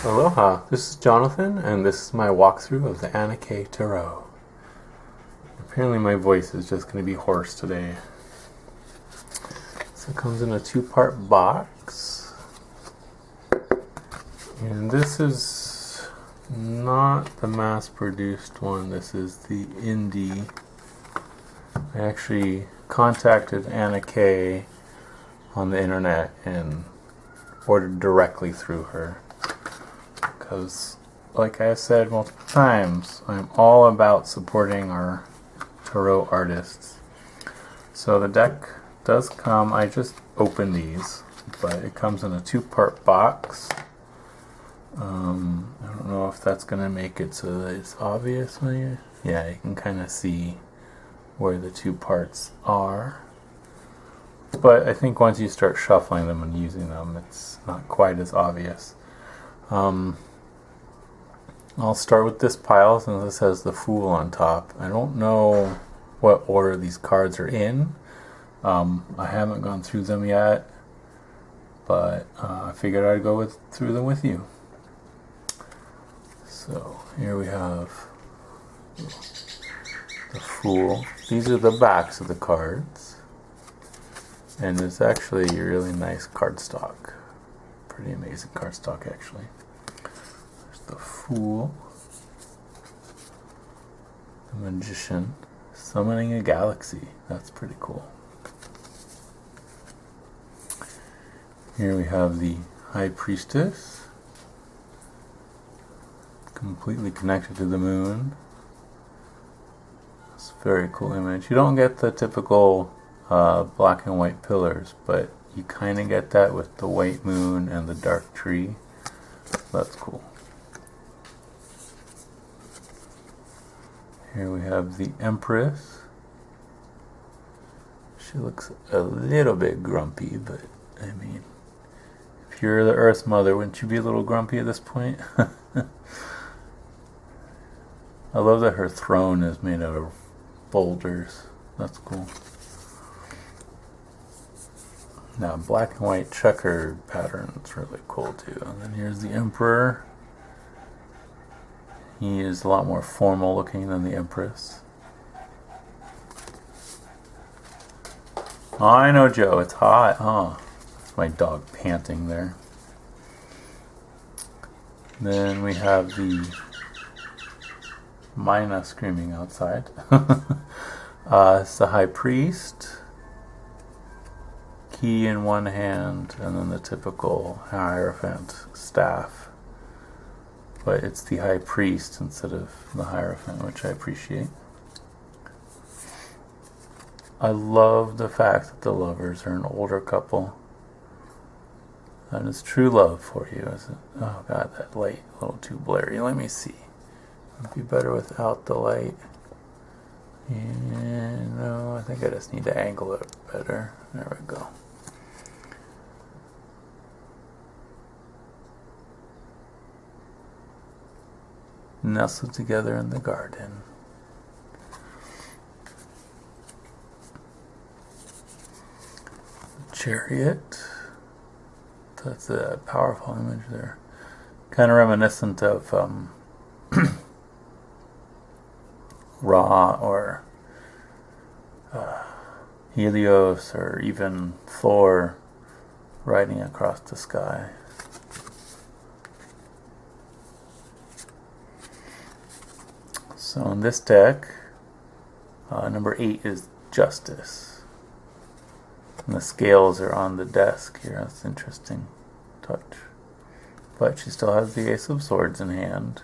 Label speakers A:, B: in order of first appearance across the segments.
A: Aloha, this is Jonathan, and this is my walkthrough of the Anake Tarot. Apparently my voice is just going to be hoarse today. So it comes in a two-part box. And this is not the mass-produced one, this is the indie. I actually contacted Anake on the internet and ordered directly through her. Because, like I have said multiple times, I'm all about supporting our tarot artists. So the deck does come, I just opened these, but it comes in a two-part box. I don't know if that's going to make it so that it's obvious. Yeah, you can kind of see where the two parts are. But I think once you start shuffling them and using them, it's not quite as obvious. I'll start with this pile since this has the Fool on top. I don't know what order these cards are in. I haven't gone through them yet, but I figured I'd go through them with you. So here we have the Fool. These are the backs of the cards. And it's actually a really nice cardstock. Pretty amazing cardstock, actually. There's the Fool. The Magician. Summoning a Galaxy. That's pretty cool. Here we have the High Priestess. Completely connected to the moon. It's a very cool image. You don't get the typical black and white pillars, but you kind of get that with the white moon and the dark tree. That's cool. Here we have the Empress. She looks a little bit grumpy, but I mean, if you're the Earth Mother, wouldn't you be a little grumpy at this point? I love that her throne is made out of boulders. That's cool. Now, black and white checkered pattern is really cool too. And then here's the Emperor. He is a lot more formal looking than the Empress. Oh, I know, Joe, it's hot, huh? That's my dog panting there. Then we have the Mina screaming outside. It's the High Priest. Key in one hand, and then the typical Hierophant staff. But it's the High Priest instead of the Hierophant, which I appreciate. I love the fact that the lovers are an older couple. That is true love for you, is it? Oh god, that light a little too blurry. Let me see. It'd be better without the light. And no, I think I just need to angle it better. There we go. Nestled together in the garden. Chariot. That's a powerful image there. Kind of reminiscent of Ra or Helios or even Thor riding across the sky. So in this deck, number 8 is Justice. And the scales are on the desk here. That's interesting touch. But she still has the Ace of Swords in hand.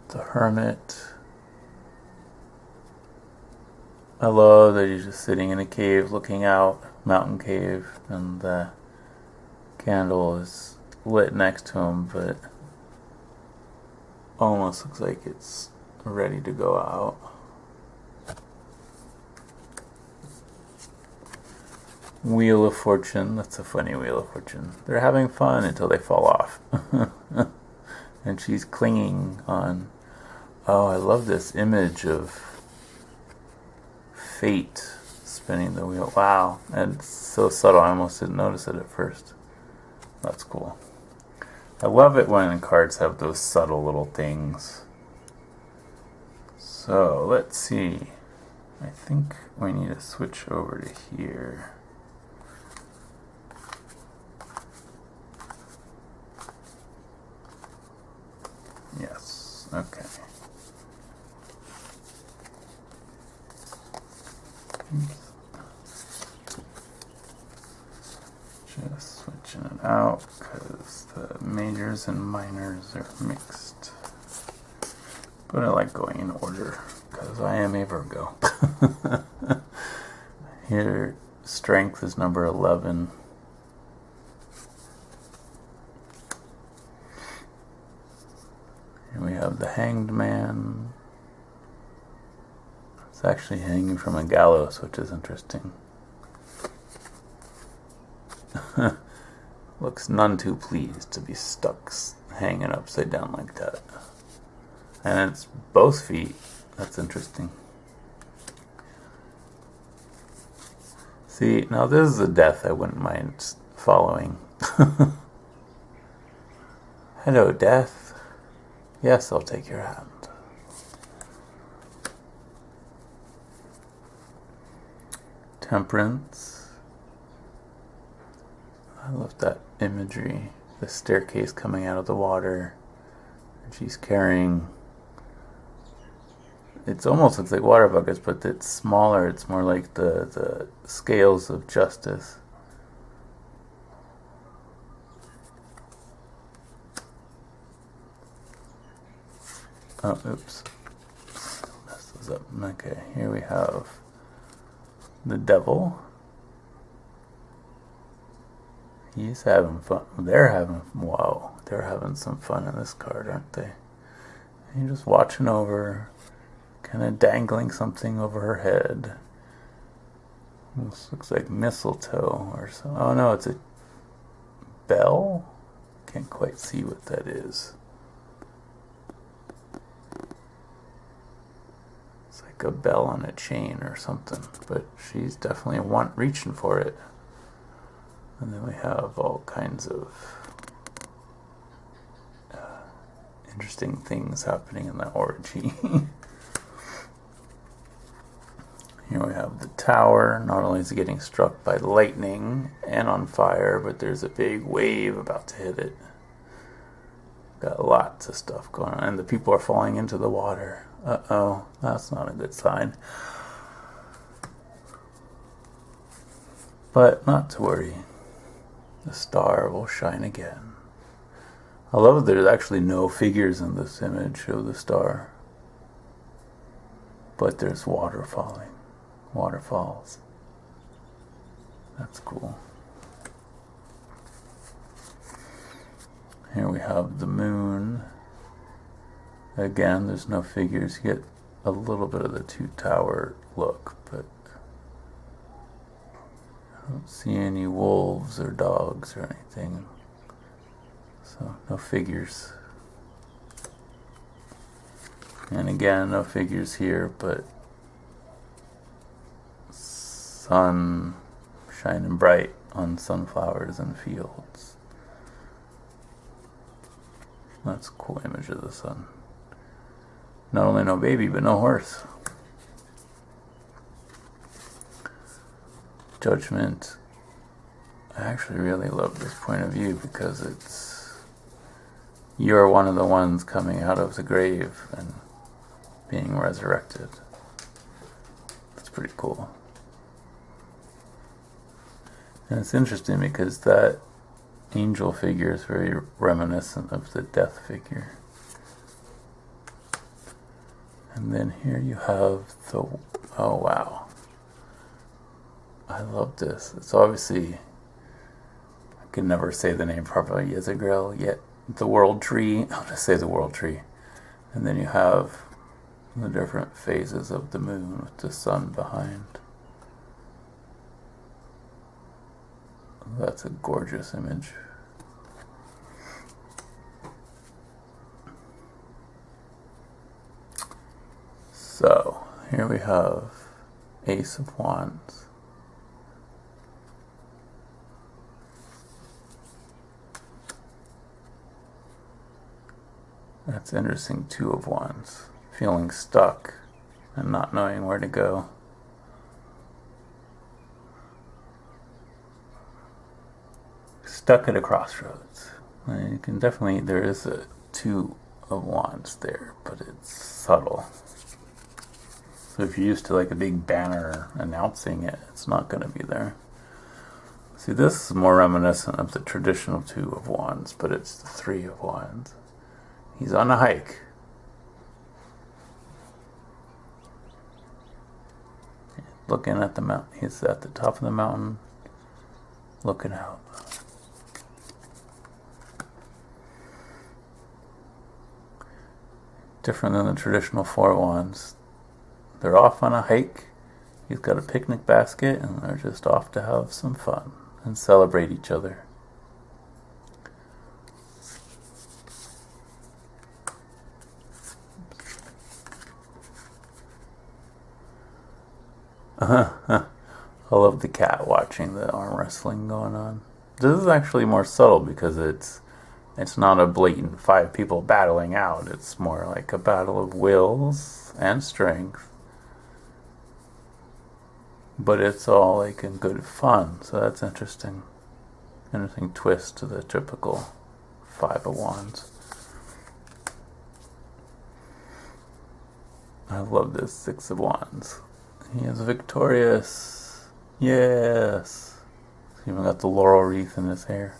A: The Hermit. I love that he's just sitting in a cave looking out, mountain cave, and the candle is lit next to him, but almost looks like it's ready to go out. Wheel of Fortune. That's a funny Wheel of Fortune. They're having fun until they fall off. And she's clinging on. Oh, I love this image of fate spinning the wheel. Wow, and it's so subtle, I almost didn't notice it at first. That's cool. I love it when cards have those subtle little things. So, let's see. I think we need to switch over to here. Yes, okay. Just switching it out because the majors and minors are mixed. But I like going in order because I am a Virgo. Here, strength is number 11. Here we have the Hanged Man. It's actually hanging from a gallows, which is interesting. Looks none too pleased to be stuck hanging upside down like that. And it's both feet. That's interesting. See, now this is a death I wouldn't mind following. Hello, death. Yes, I'll take your hand. Temperance. I love that imagery. The staircase coming out of the water. And she's carrying... It almost looks like water buckets, but it's smaller. It's more like the scales of justice. Oh, oops. Mess those up. Okay, here we have the devil. He's having fun. They're having some fun in this card, aren't they? And you're just watching over, kind of dangling something over her head. This looks like mistletoe or so. Oh no, it's a bell? Can't quite see what that is. It's like a bell on a chain or something, but she's definitely reaching for it. And then we have all kinds of interesting things happening in the orgy. Here we have the tower. Not only is it getting struck by lightning and on fire, but there's a big wave about to hit it. Got lots of stuff going on. And the people are falling into the water. Uh-oh, that's not a good sign. But not to worry. The star will shine again. I love that there's actually no figures in this image of the star. But there's water falling. Waterfalls. That's cool. Here we have the moon. Again, there's no figures. You get a little bit of the two-tower look, but I don't see any wolves or dogs or anything. So, no figures. And again, no figures here, but sun shining bright on sunflowers and fields. That's a cool image of the sun. Not only no baby, but no horse. Judgment. I actually really love this point of view because it's... You're one of the ones coming out of the grave and being resurrected. That's pretty cool. And it's interesting because that angel figure is very reminiscent of the death figure. And then here you have the... Oh, wow. I love this. It's obviously... I can never say the name properly. Yezagral, yet the world tree. I'll just say the world tree. And then you have the different phases of the moon with the sun behind. That's a gorgeous image. So, here we have Ace of Wands. That's interesting. Two of Wands. Feeling stuck and not knowing where to go. Stuck at a crossroads. You can definitely, there is a Two of Wands there, but it's subtle. So if you're used to like a big banner announcing it, it's not going to be there. See, this is more reminiscent of the traditional Two of Wands, but it's the Three of Wands. He's on a hike. Looking at the mountain. He's at the top of the mountain, looking out. Different than the traditional Four of Wands. They're off on a hike. He's got a picnic basket, and they're just off to have some fun and celebrate each other. I love the cat watching the arm wrestling going on. This is actually more subtle because it's not a blatant 5 people battling out. It's more like a battle of wills and strength. But it's all like in good fun, so that's interesting. Interesting twist to the typical 5 of Wands. I love this 6 of Wands. He is victorious. Yes. He's even got the laurel wreath in his hair.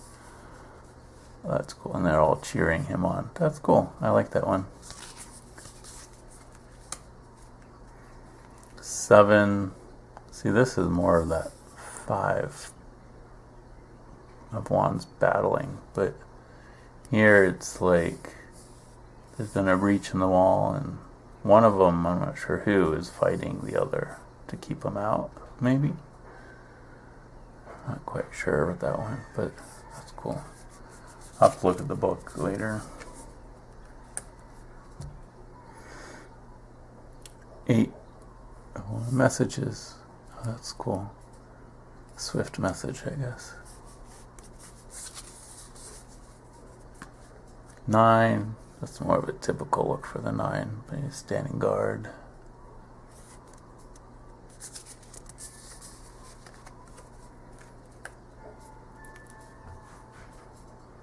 A: That's cool. And they're all cheering him on. That's cool. I like that one. 7. See, this is more of that 5 of Wands battling. But here it's like there's been a breach in the wall, and one of them, I'm not sure who, is fighting the other to keep him out, maybe? Not quite sure about that one, but that's cool. I'll have to look at the book later. 8. Oh, messages. Oh, that's cool. Swift message, I guess. 9. That's more of a typical look for the 9, but he's standing guard.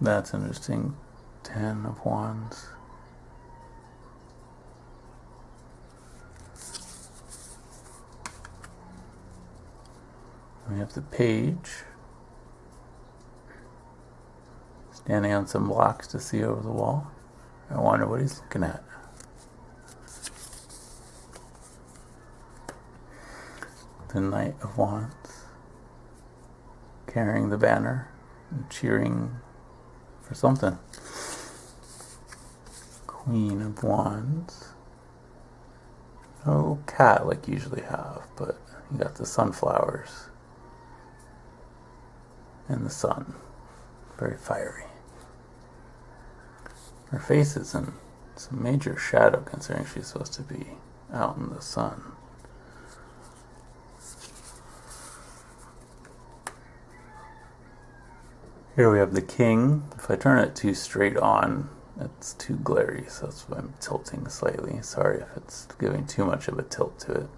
A: That's interesting. 10 of Wands. We have the Page. Standing on some blocks to see over the wall. I wonder what he's looking at. The Knight of Wands. Carrying the banner and cheering for something. Queen of Wands. No cat like you usually have, but you got the sunflowers and the sun. Very fiery. Her face is in some major shadow considering she's supposed to be out in the sun. Here we have the King. If I turn it too straight on, it's too glary, so that's why I'm tilting slightly. Sorry if it's giving too much of a tilt to it.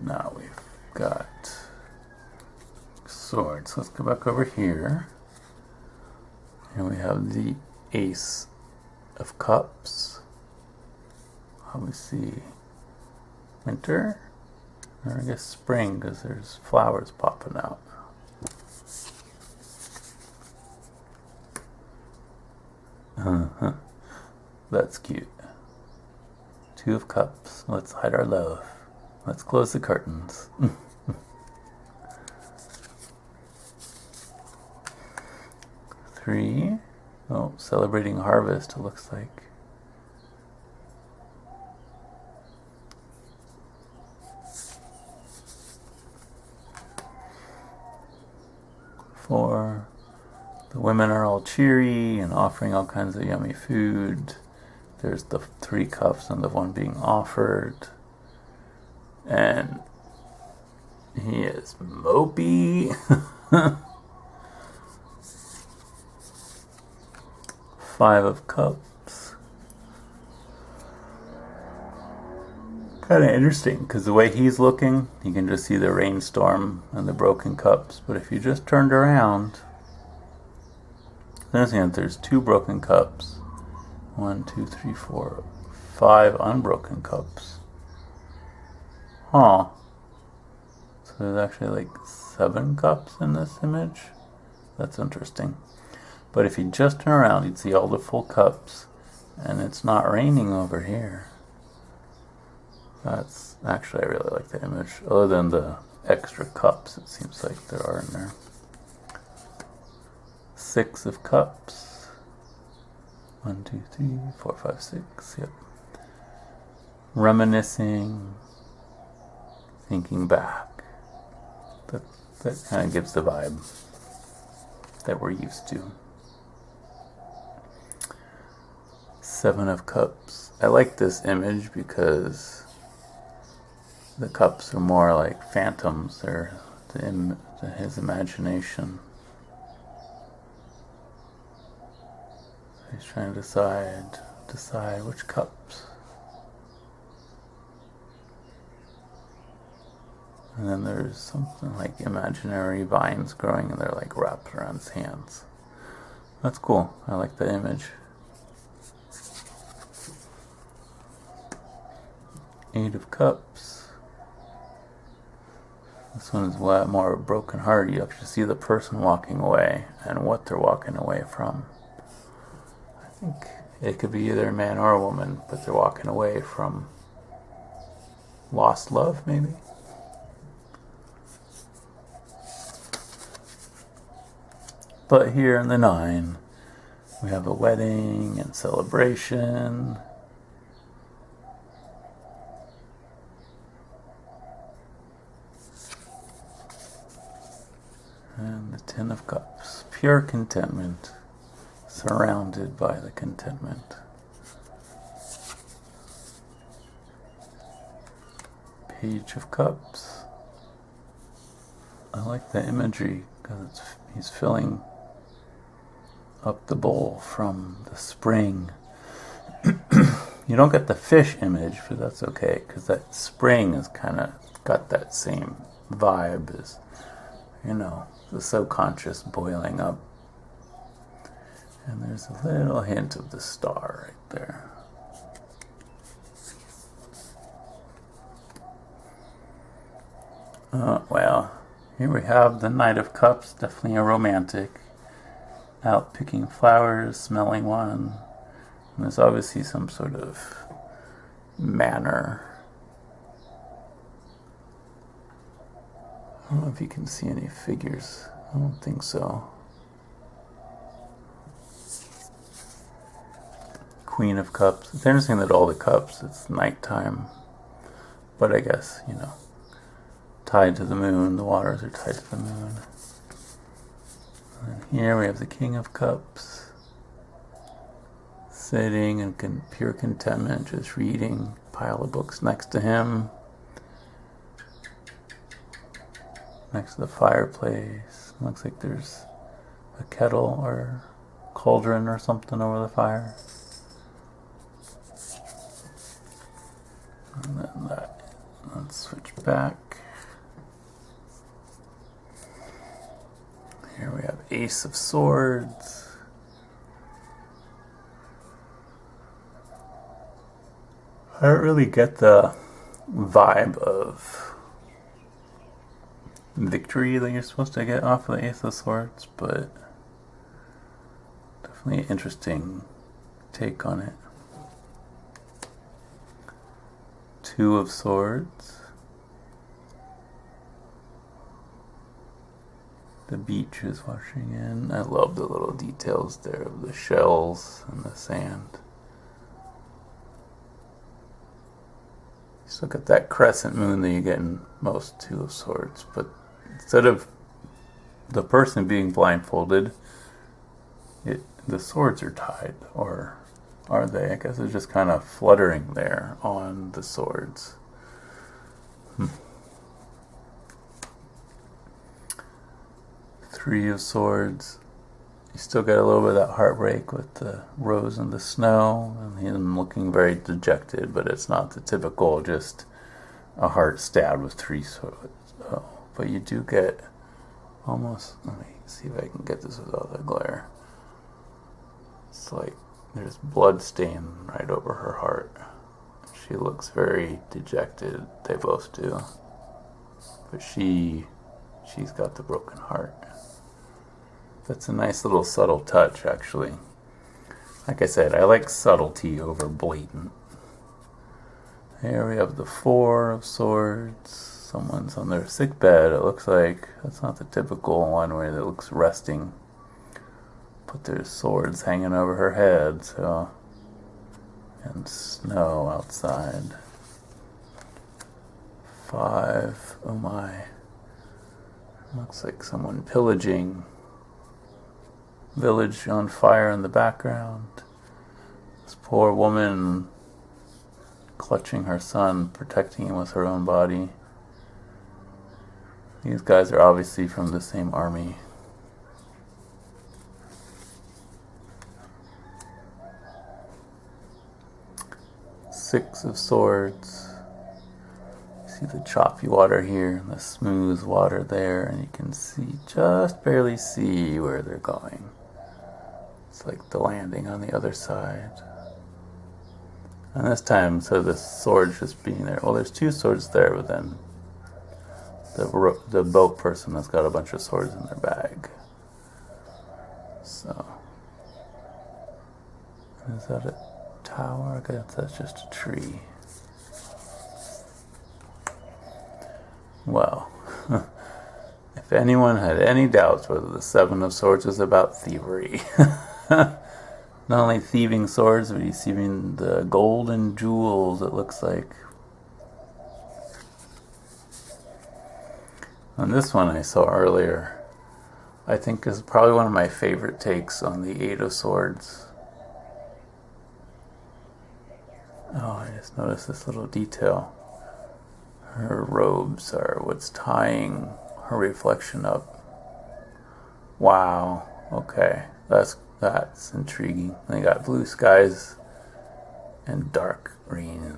A: Now we've got swords. Let's go back over here. And we have the Ace of Cups. We see winter, or I guess spring, because there's flowers popping out. That's cute. 2 of Cups. Let's hide our love. Let's close the curtains. 3. Oh, celebrating harvest, it looks like. 4. The women are all cheery and offering all kinds of yummy food. There's the 3 cups and the one being offered. And he is mopey. Five of Cups. Kind of interesting, because the way he's looking, you can just see the rainstorm and the broken cups. But if you just turned around, there's two broken cups. 1, 2, 3, 4, 5 unbroken cups. Huh. So there's actually like 7 cups in this image. That's interesting. But if you just turn around, you'd see all the full cups, and it's not raining over here. That's actually, I really like the image. Other than the extra cups, it seems like there are in there. 6 of Cups. 1, 2, 3, 4, 5, 6. Yep. Reminiscing, thinking back. That kind of gives the vibe that we're used to. 7 of Cups. I like this image because the cups are more like phantoms. They're his imagination. He's trying to decide which cups. And then there's something like imaginary vines growing, and they're like wrapped around his hands. That's cool. I like the image. 8 of Cups. This one is a lot more broken heart. You have to see the person walking away and what they're walking away from. I think it could be either a man or a woman, but they're walking away from lost love, maybe. But here in the 9, we have a wedding and celebration. And the 10 of Cups. Pure contentment. Surrounded by the contentment. Page of Cups. I like the imagery because he's filling up the bowl from the spring. You don't get the fish image, but that's okay, because that spring has kind of got that same vibe as, the subconscious boiling up. And there's a little hint of the star right there. Well, here we have the Knight of Cups, definitely a romantic. Out picking flowers, smelling one. And there's obviously some sort of manner. I don't know if you can see any figures. I don't think so. Queen of Cups. It's interesting that all the cups, it's nighttime. But I guess, tied to the moon. The waters are tied to the moon. And here we have the King of Cups. Sitting in pure contentment, just reading. Pile of books next to him. Next to the fireplace. Looks like there's a kettle or cauldron or something over the fire. And then let's switch back. Here we have Ace of Swords. I don't really get the vibe of victory that you're supposed to get off of the Ace of Swords, but definitely an interesting take on it. 2 of Swords. The beach is washing in. I love the little details there of the shells and the sand. Just look at that crescent moon that you get in most 2 of Swords, but instead of the person being blindfolded, the swords are tied, or are they? I guess it's just kind of fluttering there on the swords. 3 of Swords. You still get a little bit of that heartbreak with the rose and the snow, and him looking very dejected, but it's not the typical just a heart stabbed with 3 swords. Oh, but you do get almost, let me see if I can get this without the glare. It's like there's blood stain right over her heart. She looks very dejected. They both do. But she's got the broken heart. That's a nice little subtle touch, actually. Like I said, I like subtlety over blatant. Here we have the 4 of Swords. Someone's on their sick bed, it looks like. That's not the typical one where it looks resting. But there's swords hanging over her head, so... And snow outside. 5, oh my. Looks like someone pillaging. Village on fire in the background. This poor woman clutching her son, protecting him with her own body. These guys are obviously from the same army. Six of Swords. You see the choppy water here and the smooth water there, and you can see, just barely see where they're going. It's like the landing on the other side. And this time, so the sword just being there. Well, there's 2 swords there, but then the boat person has got a bunch of swords in their bag. So, is that a tower? I guess that's just a tree. Well, if anyone had any doubts whether the 7 of Swords is about thievery, not only thieving swords, but he's thieving the gold and jewels, it looks like. And this one I saw earlier, I think is probably one of my favorite takes on the 8 of Swords. Oh, I just noticed this little detail. Her robes are what's tying her reflection up. Wow, okay, that's intriguing. They got blue skies and dark green.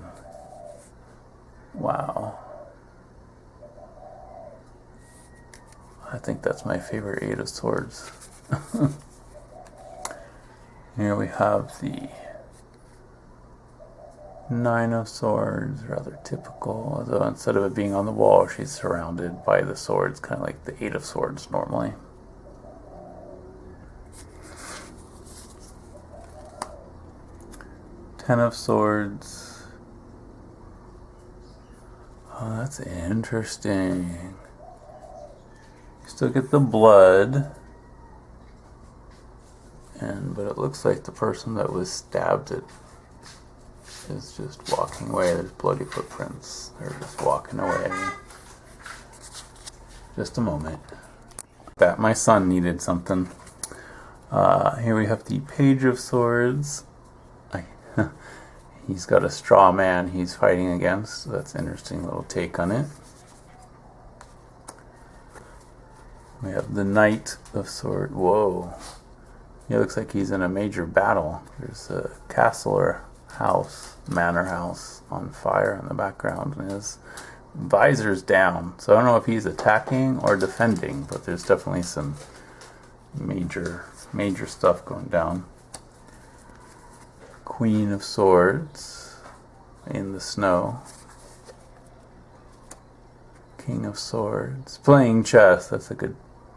A: Wow. I think that's my favorite 8 of Swords. Here we have the 9 of Swords, rather typical, although instead of it being on the wall, she's surrounded by the swords, kind of like the 8 of Swords normally. Ten of Swords. Oh, that's interesting. You still get the blood, but it looks like the person that was stabbed is just walking away. There's bloody footprints. They're just walking away. Just a moment. That my son needed something. Here we have the Page of Swords. He's got a straw man he's fighting against. So that's an interesting little take on it. We have the Knight of Swords. Whoa. He looks like he's in a major battle. There's a castle or house, manor house, on fire in the background, and his visor's down. So I don't know if he's attacking or defending, but there's definitely some major stuff going down. Queen of Swords in the snow. King of Swords playing chess. That's a good,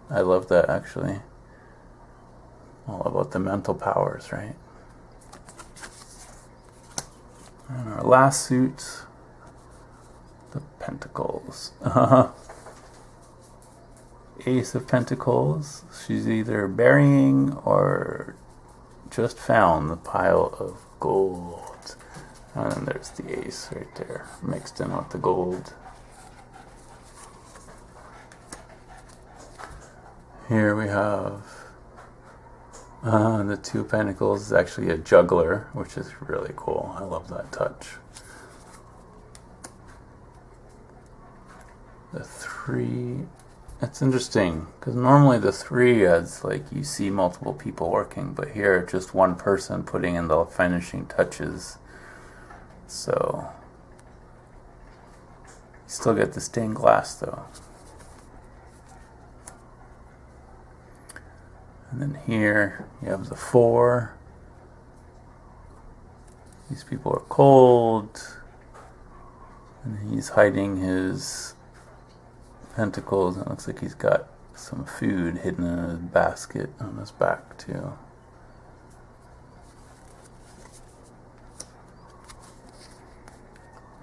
A: I love that actually. All about the mental powers, right? And our last suit, the Pentacles. Ace of Pentacles. She's either burying or just found the pile of gold. And then there's the ace right there, mixed in with the gold. Here we have the 2 Pentacles is actually a juggler, which is really cool. I love that touch. The 3 It's interesting because normally the three is like you see multiple people working, but here just one person putting in the finishing touches. So you still get the stained glass though. And then here you have the four. These people are cold. And he's hiding his pentacles. It looks like he's got some food hidden in a basket on his back too.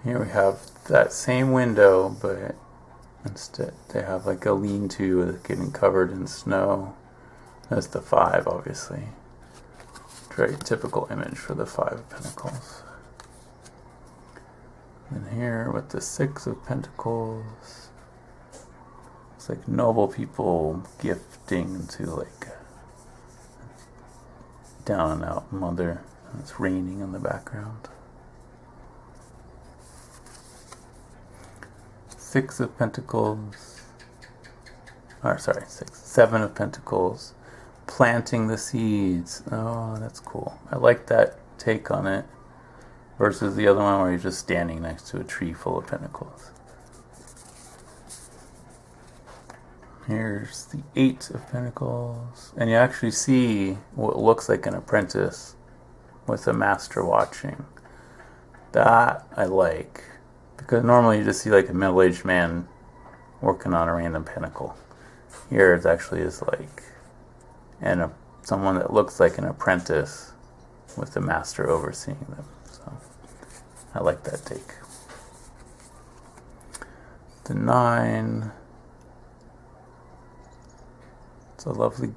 A: Here we have that same window, but instead they have like a lean-to getting covered in snow. That's the five, obviously. Very typical image for the Five of Pentacles. And here with the Six of Pentacles, it's like noble people gifting to like down and out mother. And it's raining in the background. Six of Pentacles, or sorry, Seven of Pentacles, planting the seeds. Oh, that's cool. I like that take on it versus the other one where you're just standing next to a tree full of pentacles. Here's the Eight of Pentacles, and you actually see what looks like an apprentice with a master watching. That I like. Because normally you just see like a middle-aged man working on a random pentacle. Here it actually is like someone that looks like an apprentice with the master overseeing them. So I like that take. The Nine. It's a lovely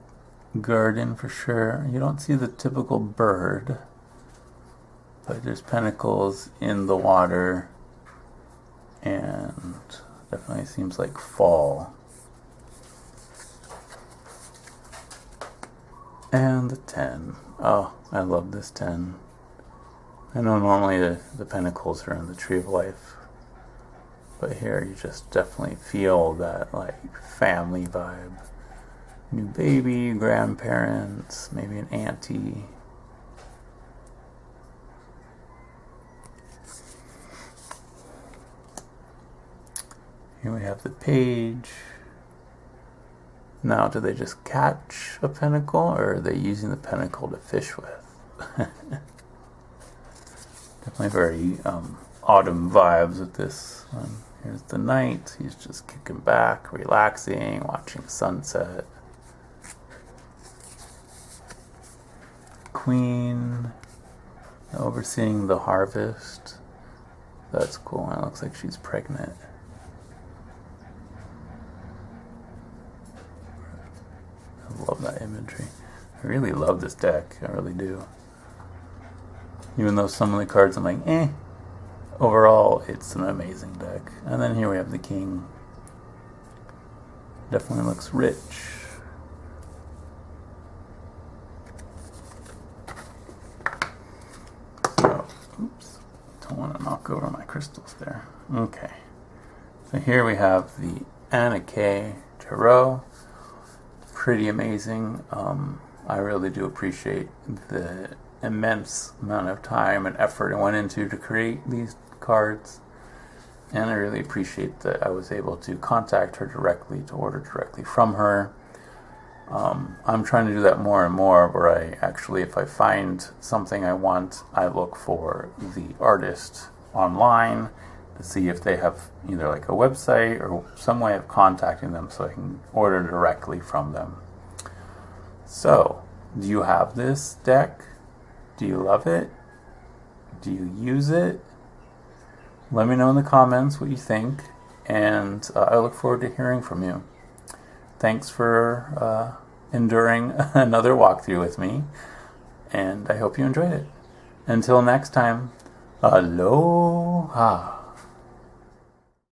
A: garden for sure. You don't see the typical bird, but there's pentacles in the water. And definitely seems like fall. And the 10. Oh, I love this 10. I know normally the pentacles are in the Tree of Life, but here you just definitely feel that like family vibe. New baby, grandparents, maybe an auntie. Here we have the Page. Now, do they just catch a pentacle, or are they using the pentacle to fish with? Definitely very autumn vibes with this one. Here's the Knight. He's just kicking back, relaxing, watching sunset. Queen, overseeing the harvest. That's cool. It looks like she's pregnant. I love that imagery. I really love this deck. I really do. Even though some of the cards I'm like, eh. Overall, it's an amazing deck. And then here we have the King. Definitely looks rich. So, oops. Don't want to knock over my crystals there. Okay. So here we have the Anna K. Chariot. Pretty amazing. I really do appreciate the immense amount of time and effort it went into to create these cards, and I really appreciate that I was able to contact her directly to order directly from her. I'm trying to do that more and more, where I actually, if I find something I want, I look for the artist online to see if they have either like a website or some way of contacting them so I can order directly from them. So, do you have this deck? Do you love it? Do you use it? Let me know in the comments what you think, and I look forward to hearing from you. Thanks for enduring another walkthrough with me, and I hope you enjoyed it. Until next time, aloha.